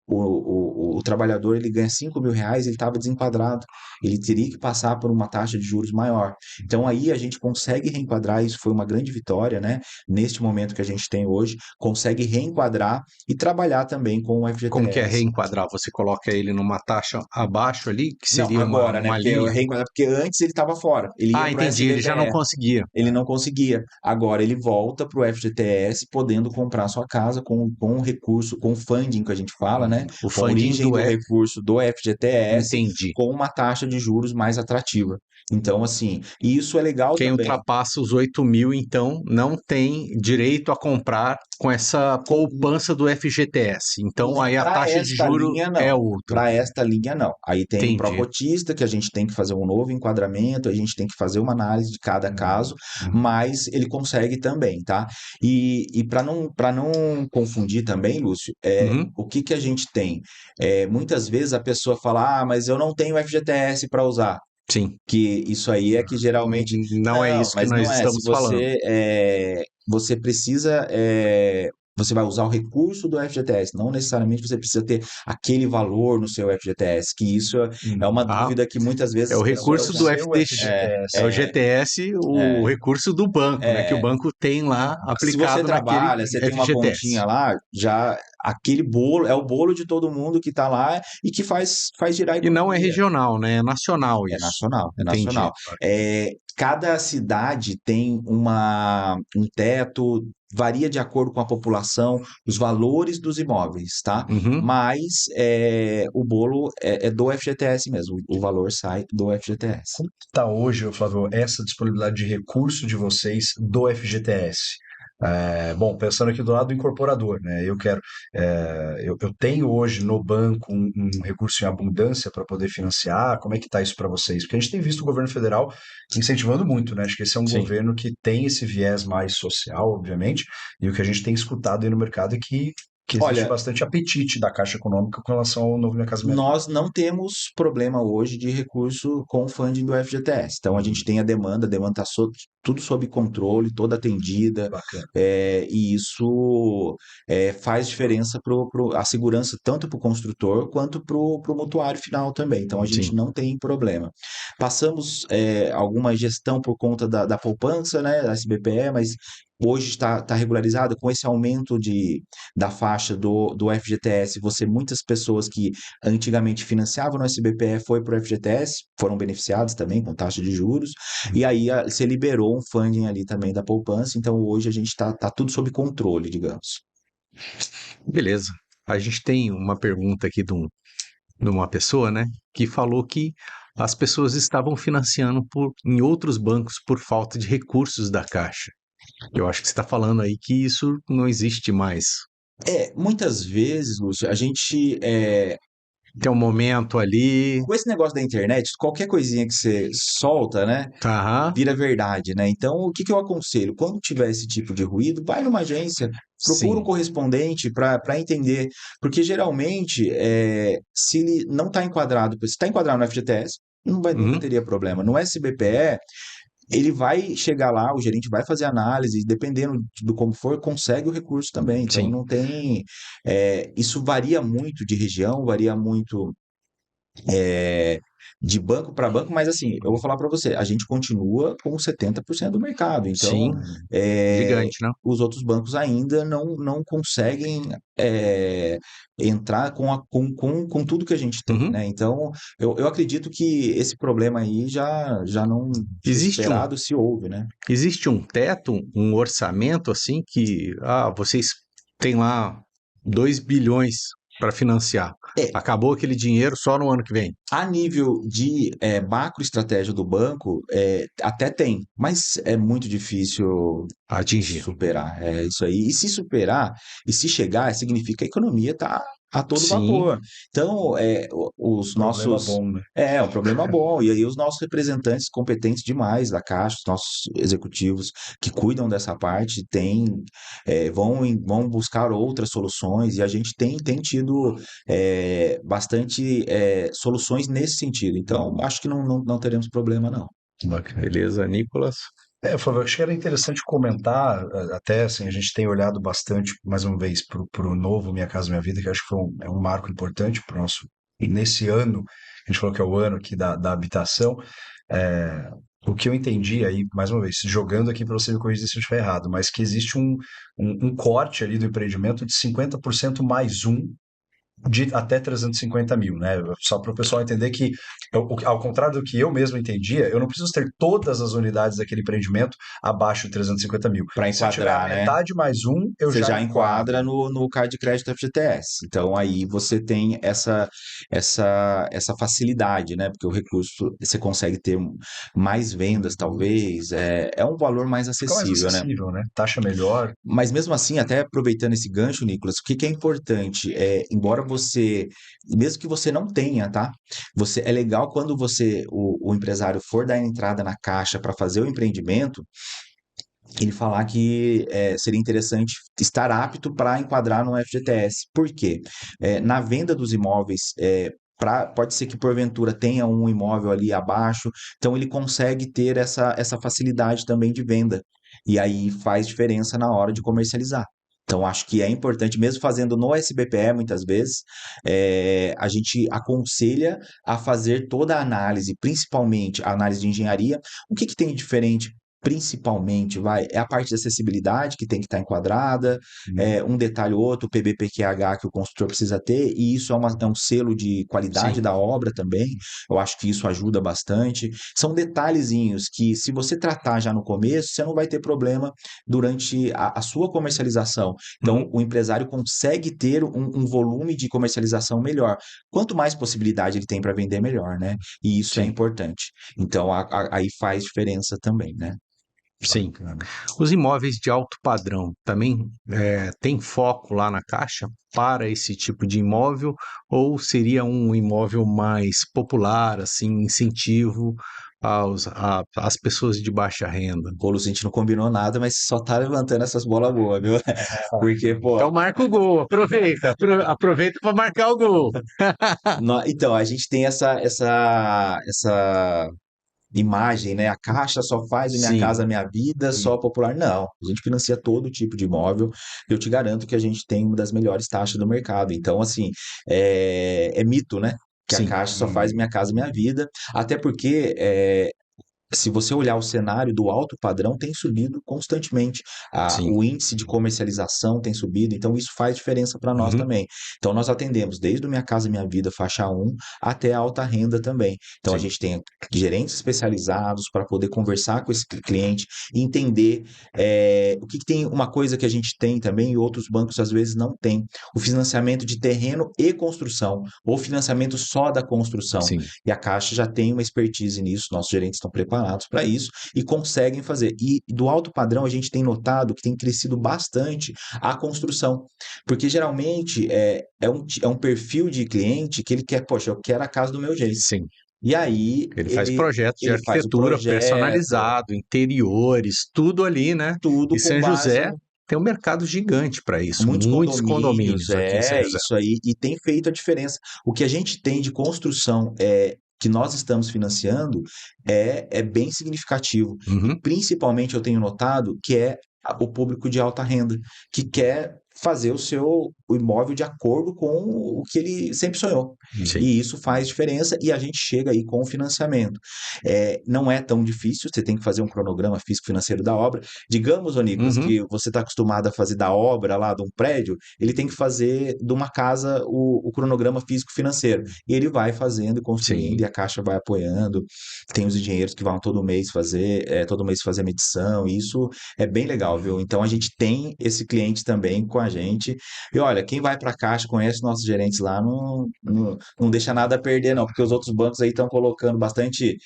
o trabalhador ele ganha 5 mil reais, ele estava desenquadrado, ele teria que passar por uma taxa de juros maior. Então aí a gente consegue reenquadrar, isso foi uma grande vitória, né? Neste momento que a gente tem hoje, consegue reenquadrar e trabalhar também com o FGTS. Como que é reenquadrar? Você coloca ele numa taxa abaixo ali, que Não, seria agora, né? uma Porque, linha? porque antes ele estava fora, ele ia para o Entendi, ele já não SBPE. conseguia. Ele não conseguia. Agora ele volta para o FGTS, podendo comprar sua casa com recurso, com funding que a gente fala, né? O Com a funding origem do do recurso do FGTS, Entendi. com uma taxa de juros mais atrativa. Então, assim, isso é legal Quem também. ultrapassa os 8 mil, então, não tem direito a comprar com essa poupança do FGTS. Então, aí a Para taxa de esta juro linha, é não. outra. Para esta linha, não. Aí tem o Entendi. pró-cotista, que a gente tem que fazer um novo enquadramento, a gente tem que fazer uma análise de cada caso, mas ele consegue também, tá? E para não confundir também, Lúcio, Uhum. o que a gente tem? Muitas vezes a pessoa fala, mas eu não tenho FGTS para usar. Sim. Que isso aí é que geralmente. Não é isso que Mas nós não é. Se estamos falando. você precisa. Você vai usar o recurso do FGTS, não necessariamente você precisa ter aquele valor no seu FGTS, que isso é uma dúvida que muitas vezes É o as pessoas recurso do têm. FDX. É o GTS, o recurso do banco, né? Que o banco tem lá Se você aplicado naquele trabalha, você tem uma FGTS. continha lá, já aquele bolo é o bolo de todo mundo que está lá e que faz girar a E não é economia. regional, né? É nacional É isso. nacional, é Entendi. nacional. Cada cidade tem um teto, varia de acordo com a população, os valores dos imóveis, tá? Uhum. Mas o bolo é do FGTS mesmo, o valor sai do FGTS. Como está hoje, Flávio, essa disponibilidade de recurso de vocês do FGTS? Bom, pensando aqui do lado do incorporador, né? Eu tenho hoje no banco um recurso em abundância para poder financiar. Como é que está isso para vocês? Porque a gente tem visto o governo federal incentivando muito, né? Acho que esse é um Sim. governo que tem esse viés mais social, obviamente, e o que a gente tem escutado aí no mercado é que existe Olha, bastante apetite da Caixa Econômica com relação ao novo Minha Casa Minha Vida. nós não temos problema hoje de recurso com o funding do FGTS. Então, a gente tem a demanda está tudo sob controle, toda atendida, Bacana. e isso faz diferença para a segurança tanto para o construtor quanto para o mutuário final também. Então, a Sim. gente não tem problema. Passamos alguma gestão por conta da poupança, né, da SBPE, mas hoje está regularizado com esse aumento da faixa do FGTS. Muitas pessoas que antigamente financiavam no SBPE foi para o FGTS, foram beneficiados também com taxa de juros, e aí você liberou um funding ali também da poupança, então hoje a gente tá tudo sob controle, digamos. Beleza. A gente tem uma pergunta aqui de uma pessoa, né, que falou que as pessoas estavam financiando em outros bancos por falta de recursos da Caixa. Eu acho que você está falando aí que isso não existe mais. Muitas vezes, Lúcio, a gente Tem um momento ali. com esse negócio da internet, qualquer coisinha que você solta, né, Aham, vira verdade, né? Então, o que eu aconselho? Quando tiver esse tipo de ruído, vai numa agência, procura um sim. correspondente para entender, porque geralmente, se ele não está enquadrado, se está enquadrado no FGTS, nunca Uhum, teria problema. No SBPE, ele vai chegar lá, o gerente vai fazer análise, dependendo do como for, consegue o recurso também. Então, sim. não tem. Isso varia muito de região, varia muito é, de banco para banco, mas assim, eu vou falar para você, a gente continua com 70% do mercado, então Sim, gigante, né? os outros bancos ainda não conseguem entrar com tudo que a gente tem, Uhum. né? Então, eu acredito que esse problema aí já não foi Existe um, superado se houve, né? existe um teto, um orçamento assim que, vocês têm lá 2 bilhões para financiar. É, Acabou aquele dinheiro só no ano que vem. a nível de macroestratégia do banco, até tem, mas é muito difícil A atingir. superar. É isso aí. E se superar, e se chegar, significa que a economia está a todo Sim, vapor. Então, os Problema nossos. bom, né? É um problema bom. E aí, os nossos representantes competentes demais da Caixa, os nossos executivos que cuidam dessa parte, vão buscar outras soluções. E a gente tem tido bastante soluções nesse sentido. Então, acho que não teremos problema, não. Bacana. beleza, Nicolas. Flávio, acho que era interessante comentar, até assim, a gente tem olhado bastante, mais uma vez, para o novo Minha Casa Minha Vida, que acho que é um marco importante para o nosso. E nesse ano, a gente falou que é o ano aqui da habitação, o que eu entendi aí, mais uma vez, jogando aqui para você me corrigir se eu estiver errado, mas que existe um corte ali do empreendimento de 50% mais um de até 350 mil, né? Só para o pessoal entender que, ao contrário do que eu mesmo entendia, eu não preciso ter todas as unidades daquele empreendimento abaixo de 350 mil. Para Se eu tiver a enquadrar, né? metade mais um, eu Você já já enquadra enquadro. no card de crédito FGTS. Então aí você tem essa facilidade, né? Porque o recurso você consegue ter mais vendas, talvez, é um valor mais Fica mais acessível, né? acessível, né? Taxa melhor. Mas mesmo assim, até aproveitando esse gancho, Nicolas, o que é importante? Embora mesmo que você não tenha, tá? É legal quando o empresário for dar entrada na caixa para fazer o empreendimento, ele falar que seria interessante estar apto para enquadrar no FGTS. Por quê? Na venda dos imóveis, pode ser que porventura tenha um imóvel ali abaixo, então ele consegue ter essa facilidade também de venda. E aí faz diferença na hora de comercializar. Então, acho que é importante, mesmo fazendo no SBPE, muitas vezes, a gente aconselha a fazer toda a análise, principalmente a análise de engenharia. O que tem de diferente principalmente, é a parte de acessibilidade que tem que estar enquadrada, um detalhe ou outro, o PBPQH que o construtor precisa ter, e isso é um selo de qualidade Sim, da obra também, eu acho que isso ajuda bastante. São detalhezinhos que, se você tratar já no começo, você não vai ter problema durante a sua comercialização. Então, uhum, o empresário consegue ter um volume de comercialização melhor. Quanto mais possibilidade ele tem para vender, melhor, né? E isso é sim. importante. Então, aí faz diferença também, né? Sim. Bacana. Os imóveis de alto padrão também tem foco lá na Caixa para esse tipo de imóvel ou seria um imóvel mais popular, assim, incentivo às pessoas de baixa renda? Pô, Lúcio, a gente não combinou nada, mas só tá levantando essas bolas boas, viu? Porque, pô, Então marca o gol, aproveita para marcar o gol. então, a gente tem essa imagem, né? A Caixa só faz o Minha Sim, Casa Minha Vida, só popular. Não, a gente financia todo tipo de imóvel. Eu te garanto que a gente tem uma das melhores taxas do mercado. Então, assim, é mito, né? Que a sim, Caixa só faz Minha Casa Minha Vida. Até porque se você olhar o cenário do alto padrão, tem subido constantemente. sim. O índice de comercialização tem subido, então isso faz diferença para nós Uhum, também. Então nós atendemos desde o Minha Casa Minha Vida, faixa um até a alta renda também. Então a sim, gente tem gerentes especializados para poder conversar com esse cliente e entender o que tem. Uma coisa que a gente tem também e outros bancos às vezes não têm: o financiamento de terreno e construção, ou financiamento só da construção. sim, E a Caixa já tem uma expertise nisso, nossos gerentes estão preparados para isso e conseguem fazer. E do alto padrão, a gente tem notado que tem crescido bastante a construção, porque geralmente é um perfil de cliente que ele quer, poxa, eu quero a casa do meu jeito. sim. E aí Ele faz projetos de ele faz o arquitetura projeto, personalizado, interiores, tudo ali, né? tudo E com São base José tem um mercado gigante para isso, muitos muitos condomínios, condomínios aqui em São José. isso aí, e tem feito a diferença. O que a gente tem de construção que nós estamos financiando é bem significativo. E Uhum, principalmente eu tenho notado que é o público de alta renda, que quer fazer o imóvel de acordo com o que ele sempre sonhou. sim. E isso faz diferença e a gente chega aí com o financiamento. Não é tão difícil, você tem que fazer um cronograma físico-financeiro da obra. Digamos, ô Nicolas, Uhum, que você está acostumado a fazer da obra lá de um prédio, ele tem que fazer de uma casa o cronograma físico-financeiro. E ele vai fazendo e construindo, sim. e a Caixa vai apoiando. Tem os engenheiros que vão todo mês fazer a medição, e isso é bem legal, viu? Então a gente tem esse cliente também com a gente. E olha, quem vai para a Caixa, conhece nossos gerentes lá, não deixa nada a perder, não, porque os outros bancos aí estão colocando bastante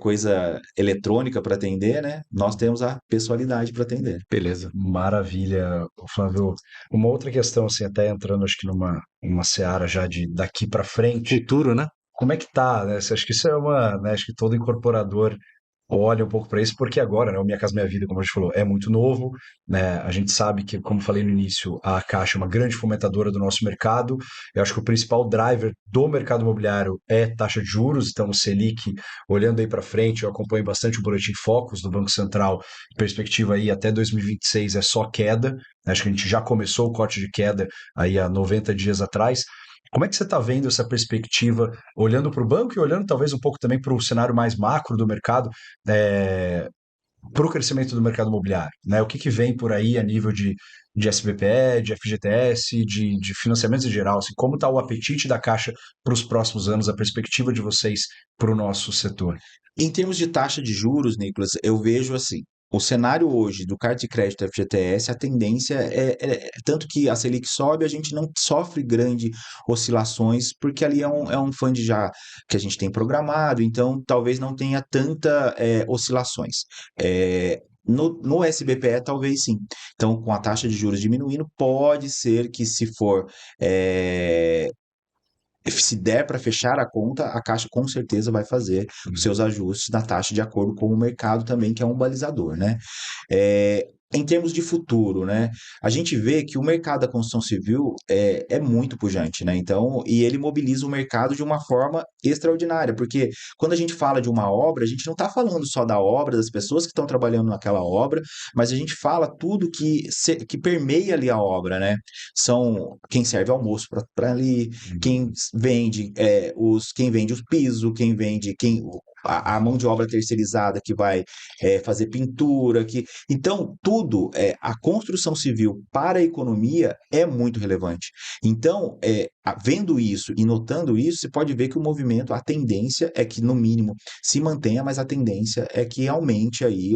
coisa eletrônica para atender, né? Nós temos a pessoalidade para atender. Beleza. Maravilha, Flávio. Uma outra questão, assim, até entrando, acho que uma seara já de daqui para frente, Futuro, né? como é que tá, né? Você acha que isso é né, acho que todo incorporador olha um pouco para isso, porque agora, né, o Minha Casa Minha Vida, como a gente falou, é muito novo, né? A gente sabe que, como falei no início, a Caixa é uma grande fomentadora do nosso mercado. Eu acho que o principal driver do mercado imobiliário é taxa de juros, então o Selic, olhando aí para frente, eu acompanho bastante o Boletim Focus do Banco Central, perspectiva aí até 2026 é só queda. Acho que a gente já começou o corte de queda aí há 90 dias atrás. Como é que você está vendo essa perspectiva, olhando para o banco e olhando talvez um pouco também para o cenário mais macro do mercado, para o crescimento do mercado imobiliário? Né? O que vem por aí a nível de SBPE, de FGTS, de financiamentos em geral? Assim, como está o apetite da Caixa para os próximos anos, a perspectiva de vocês para o nosso setor? Em termos de taxa de juros, Nicolas, eu vejo assim. O cenário hoje do cartão de crédito FGTS, a tendência tanto que a Selic sobe, a gente não sofre grandes oscilações, porque ali é um fund já que a gente tem programado, então talvez não tenha tanta oscilações. No SBPE, talvez sim. Então, com a taxa de juros diminuindo, pode ser que se der para fechar a conta, a Caixa com certeza vai fazer os seus ajustes na taxa de acordo com o mercado também, que é um balizador, né? Em termos de futuro, né? A gente vê que o mercado da construção civil é muito pujante, né? Então, e ele mobiliza o mercado de uma forma extraordinária, porque quando a gente fala de uma obra, a gente não está falando só da obra, das pessoas que estão trabalhando naquela obra, mas a gente fala tudo que permeia ali a obra, né? São quem serve almoço para ali, quem vende os pisos, a mão de obra terceirizada que vai fazer pintura, então a construção civil para a economia é muito relevante. Então, vendo isso e notando isso, você pode ver que o movimento, a tendência é que, no mínimo, se mantenha, mas a tendência é que aumente aí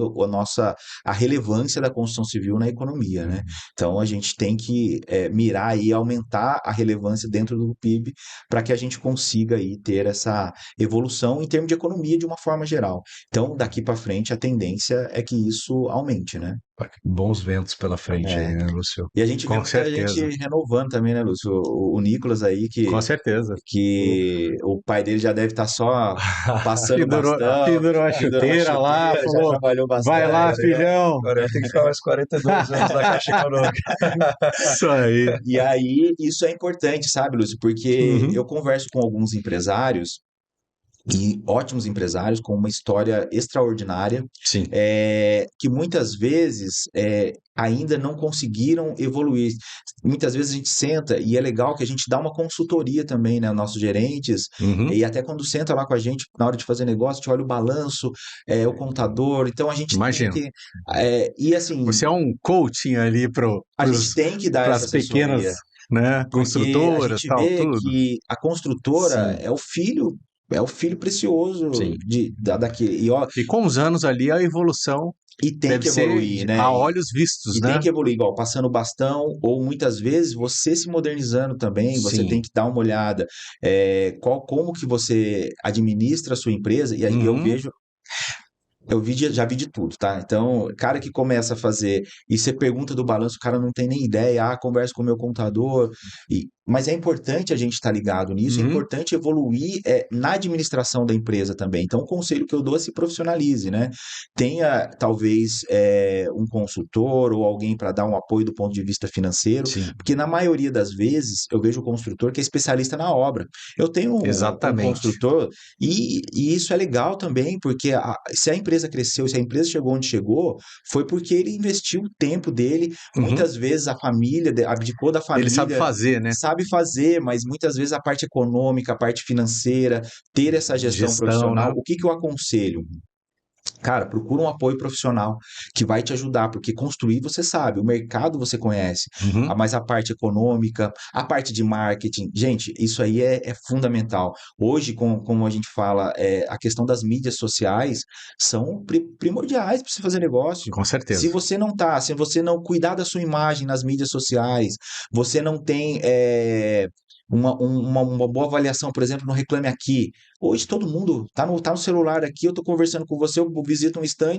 a relevância da construção civil na economia, né? Então, a gente tem que mirar e aumentar a relevância dentro do PIB para que a gente consiga aí ter essa evolução em termos de economia de uma forma geral. Então, daqui para frente, a tendência é que isso aumente, né? Bons ventos pela frente aí, É. né, Lúcio? E a gente vê Com muita gente certeza. renovando também, né, Lúcio? O Nicolas aí, Com certeza. que o pai dele já deve estar só passando Pendurou, bastão, pendurou a pendurou a chuteira lá, chuteira, já falou: trabalhou vai lá, bastante. filhão. Agora eu tenho que ficar mais 42 anos na Caixa Econômica. Isso aí. E aí, isso é importante, sabe, Lúcio? Porque Uhum. eu converso com alguns empresários, e ótimos empresários, com uma história extraordinária, Sim. que muitas vezes ainda não conseguiram evoluir. Muitas vezes a gente senta, e é legal que a gente dá uma consultoria também, né, nossos gerentes, Uhum. e até quando senta lá com a gente, na hora de fazer negócio, a gente olha o balanço, o contador, então a gente tem Imagino. que... e assim, Você é um coaching ali a gente tem que dar para essa as pequenas, assessoria, né, porque a construtoras, gente tal, vê tudo. que a construtora Sim, é o filho precioso sim. daquele. E, ó, E com os anos ali, a evolução e tem deve que ser evoluir, né? a olhos vistos, E tem né? que evoluir, igual, passando o bastão, ou muitas vezes você se modernizando também, você tem Sim. que dar uma olhada, como que você administra a sua empresa, e aí Uhum. já vi de tudo, tá? Então, cara que começa a fazer e você pergunta do balanço, o cara não tem nem ideia, conversa com o meu contador, mas é importante a gente estar ligado nisso, é Uhum. importante evoluir na administração da empresa também. Então, o conselho que eu dou é se profissionalize, né? Tenha, talvez, um consultor ou alguém para dar um apoio do ponto de vista financeiro, Sim, porque na maioria das vezes eu vejo o construtor que é especialista na obra. Eu tenho um exatamente. construtor e isso é legal também, porque se a empresa cresceu, se a empresa chegou onde chegou, foi porque ele investiu o tempo dele. Uhum. Muitas vezes a família abdicou da Ele sabe família, fazer, né? sabe fazer, mas muitas vezes a parte econômica, a parte financeira, ter essa gestão Gestão, profissional. né? O que que eu aconselho? Cara, procura um apoio profissional que vai te ajudar, porque construir você sabe, o mercado você conhece, Uhum. mas a parte econômica, a parte de marketing, gente, isso aí é fundamental. Hoje, como a gente fala, a questão das mídias sociais são primordiais para você fazer negócio. Com Se certeza. você não tá, se você não cuidar da sua imagem nas mídias sociais, você não tem uma boa avaliação, por exemplo, no Reclame Aqui. Hoje todo mundo tá no celular aqui, eu tô conversando com você, eu visito um stand,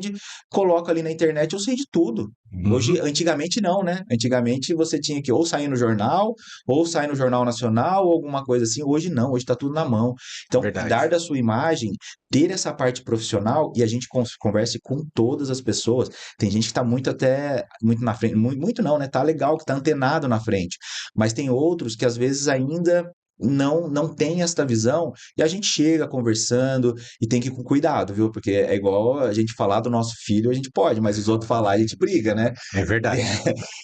coloco ali na internet, eu sei de tudo. Hoje, Uhum. antigamente não, né? Antigamente você tinha que ou sair no jornal, ou sair no Jornal Nacional, ou alguma coisa assim. Hoje não, hoje tá tudo na mão. Então, cuidar Verdade. da sua imagem, ter essa parte profissional, e a gente converse com todas as pessoas. Tem gente que tá muito na frente, muito não, né? Tá legal, que tá antenado na frente. Mas tem outros que às vezes ainda não tem esta visão e a gente chega conversando e tem que ir com cuidado, viu? Porque é igual a gente falar do nosso filho, a gente pode, mas os outros falar, a gente briga, né? É verdade.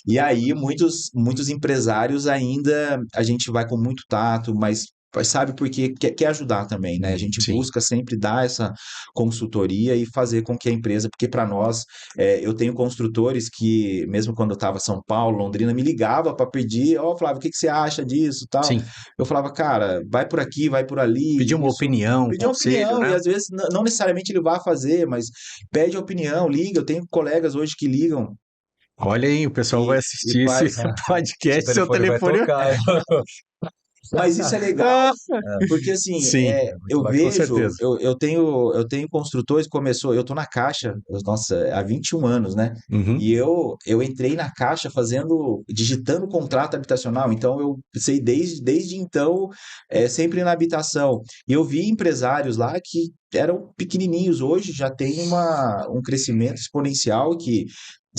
E aí muitos empresários ainda a gente vai com muito tato, mas sabe porque quer ajudar também, né? A gente Sim. busca sempre dar essa consultoria e fazer com que a empresa, porque para nós, eu tenho construtores que, mesmo quando eu estava em São Paulo, Londrina, me ligava para pedir, Flávio, o que você acha disso, tal? Sim. Eu falava, cara, vai por aqui, vai por ali, Pedir uma isso. opinião, um Pedir uma conselho, opinião, e né? às vezes não necessariamente ele vai fazer, mas pede a opinião, liga. Eu tenho colegas hoje que ligam Olha aí, o pessoal vai e assistir esse faz. Seu podcast, seu telefone vai telefone. tocar. Mas isso é legal, Ah, porque assim, sim, eu com vejo, certeza. eu tenho construtores que eu tô na Caixa, nossa, há 21 anos, né? Uhum. E eu entrei na Caixa digitando o contrato habitacional, então eu sei desde então, sempre na habitação. E eu vi empresários lá que eram pequenininhos, hoje já tem um crescimento exponencial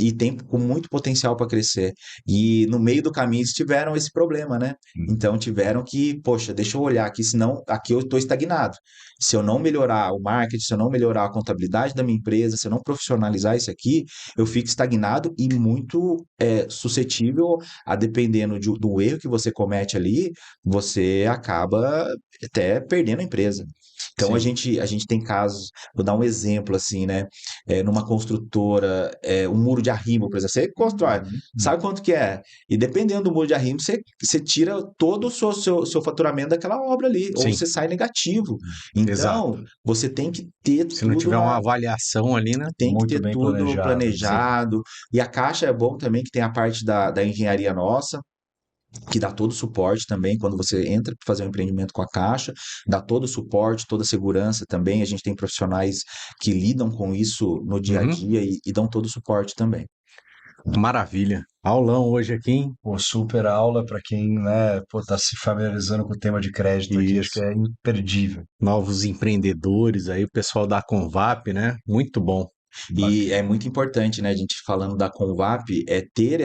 e tem com muito potencial para crescer. E no meio do caminho eles tiveram esse problema, né? Então tiveram que, poxa, deixa eu olhar aqui, senão aqui eu estou estagnado. Se eu não melhorar o marketing, se eu não melhorar a contabilidade da minha empresa, se eu não profissionalizar isso aqui, eu fico estagnado e muito suscetível a, dependendo do erro que você comete ali, você acaba até perdendo a empresa. Então a Sim. gente, a gente tem casos, vou dar um exemplo assim, né? Numa construtora, um muro de de arrimo, por exemplo. Você constrói, sabe quanto que é? E dependendo do muro de arrimo, você tira todo o seu faturamento daquela obra ali, ou Sim. você sai negativo. Então, Exato. você tem que ter Se não tudo tiver uma avaliação ali, né? tem que Muito ter bem tudo planejado. planejado. E a Caixa é bom também, que tem a parte da engenharia nossa, que dá todo o suporte também quando você entra para fazer um empreendimento com a Caixa, dá todo o suporte, toda a segurança também. A gente tem profissionais que lidam com isso no dia a Uhum. dia e dão todo o suporte também. Maravilha. Aulão hoje aqui, hein? Pô, super aula para quem, né, pô, tá se familiarizando com o tema de crédito aqui, acho que Isso. é imperdível. Novos empreendedores aí, o pessoal da Convap, né? Muito bom. E é muito importante, né, a gente falando da Convap, é ter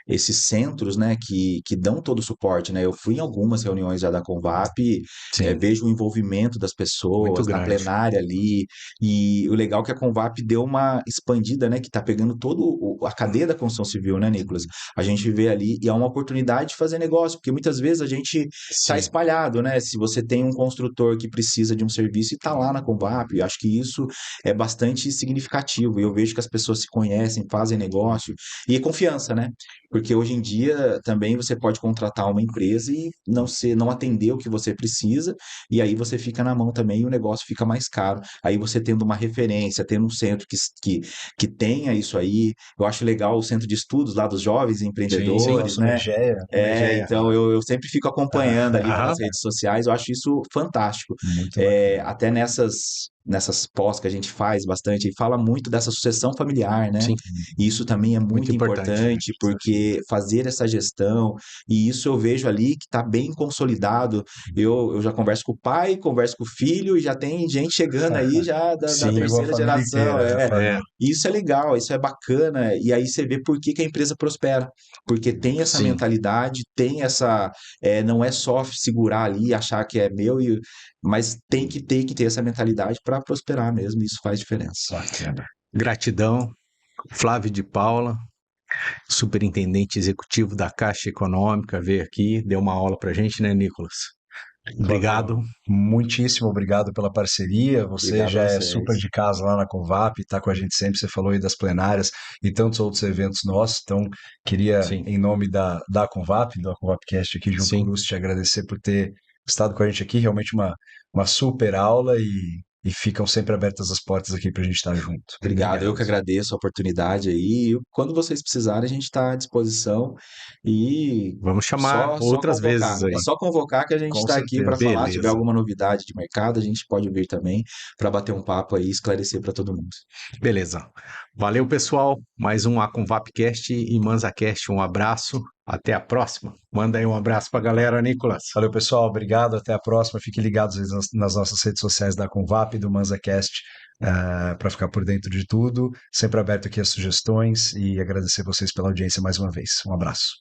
esses centros, né, que dão todo o suporte, né? Eu fui em algumas reuniões já da Convap, Sim, vejo o envolvimento das muito pessoas na grande. plenária ali, e o legal é que a Convap deu uma expandida, né, que tá pegando a cadeia da construção civil, né, Nicolas? A gente vê ali, e é uma oportunidade de fazer negócio, porque muitas vezes a gente tá Sim, espalhado, né? Se você tem um construtor que precisa de um serviço e tá lá na Convap, eu acho que isso é bastante significativo. E eu vejo que as pessoas se conhecem, fazem negócio e é confiança, né? Porque hoje em dia também você pode contratar uma empresa e não atender o que você precisa, e aí você fica na mão também e o negócio fica mais caro. Aí você tendo uma referência, tendo um centro que tenha isso aí, eu acho legal o centro de estudos lá dos jovens sim. empreendedores, Nosso né? Negeia, Negeia. Então eu sempre fico acompanhando ali Aham. nas redes sociais, eu acho isso fantástico. muito bacana. Até nessas pós que a gente faz bastante, e fala muito dessa sucessão familiar, né? Sim, E isso também é muito muito importante. importante, porque fazer essa gestão, e isso eu vejo ali que está bem consolidado. Eu já converso com o pai, converso com o filho, e já tem gente chegando aí já da Sim, Pegou a terceira família geração. inteira, já é, falando. Isso é legal, isso é bacana, e aí você vê por que que a empresa prospera. Porque tem essa sim. mentalidade, tem não é só segurar ali, achar que é meu, mas tem que ter essa mentalidade para prosperar mesmo, isso faz diferença. Bacana. Gratidão, Flávio de Paula, superintendente executivo da Caixa Econômica, veio aqui, deu uma aula pra gente, né, Nicolas? Obrigado. Muitíssimo obrigado pela parceria. Você Obrigado a já é super vocês. de casa lá na Convap, está com a gente sempre. Você falou aí das plenárias e tantos outros eventos nossos. Então, queria, Sim, em nome da Convap, do Convapcast aqui junto com o sim. Lúcio, te agradecer por ter estado com a gente aqui. Realmente uma super aula e ficam sempre abertas as portas aqui para a gente estar junto. Obrigado, eu que agradeço a oportunidade aí. Quando vocês precisarem, a gente está à disposição e Vamos chamar só outras convocar. vezes É aí. só convocar que a gente Com está aqui para certeza. falar. Se tiver Beleza, alguma novidade de mercado, a gente pode vir também para bater um papo aí e esclarecer para todo mundo. beleza. Valeu, pessoal. Mais um Aconvapcast e ManzaCast. Um abraço. Até a próxima. Manda aí um abraço pra galera, Nicolas. Valeu, pessoal. Obrigado. Até a próxima. Fiquem ligados aí nas nossas redes sociais da Convap e do ManzaCast para ficar por dentro de tudo. Sempre aberto aqui as sugestões e agradecer vocês pela audiência mais uma vez. Um abraço.